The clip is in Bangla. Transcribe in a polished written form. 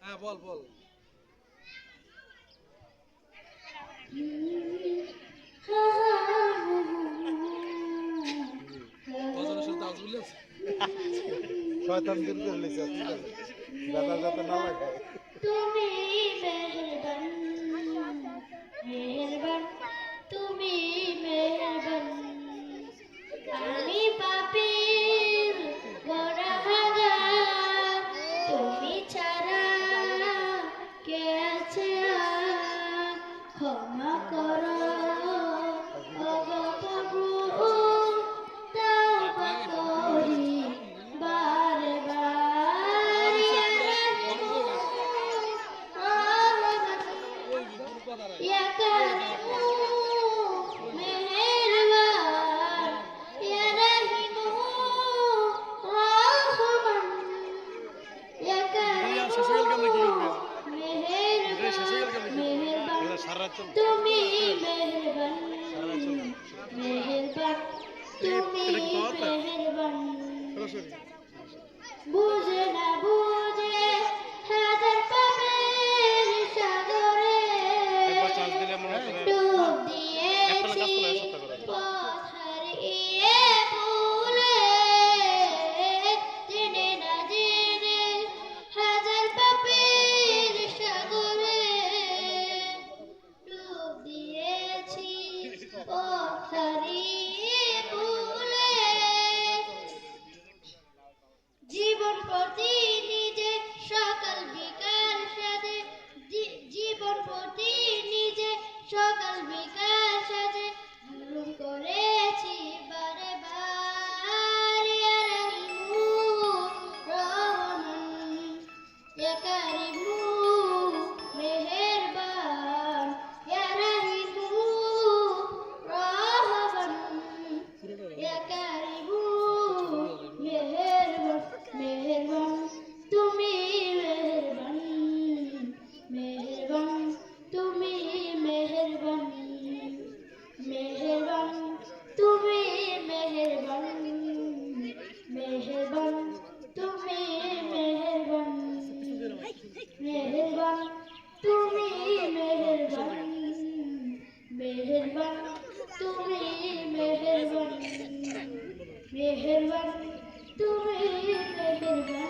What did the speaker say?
হ্যাঁ বল বল। শয়তান দূর করে লিছে দাদা যাতে না লাগায়। তুমি মেহেরবান মেহেরবান তুমি মেহেরবান আমি পাপীর গুনাহগার তুমি ছাড়া কে আছে আর ক্ষমা করো ওগো প্রভু তওবা করি বারে বারে ইয়া কারিমু মেহেরবান ইয়া রহিমু রহমান ইয়া কারিমু মেহেরবান তুমি মেহেরবান মেহেরবান তুমি মেহেরবান বুঝে না বুঝে হাজার পাপের সাগরে ডুব দিয়েছি পথ হারিয়ে ভুলে জেনে না জেনে হাজার পাপের সাগরে ডুব দিয়েছি পথ হারিয়ে ভুলে জীবন প্রতি নিজে সকাল বিকাল সাজে জীবন প্রতি নিজে সকাল বিকাল সাজে জুলুম করেছি বারে বার ইয়া রহিমু রহমান ইয়া কারিমু মেহেরবান ইয়া রহিমু রহমান ইয়া কারিমু মেহেরবান মেহেরবান তুমি মেহেরবান মেহেরবান তুমি মেহেরবান মেহেরবান তুমি মেহেরবান মেহেরবান তুমি মেহেরবান মেহেরবান তুমি মেহেরবান মেহেরবান তুমি মেহেরবান মেহেরবান তুমি মেহেরবান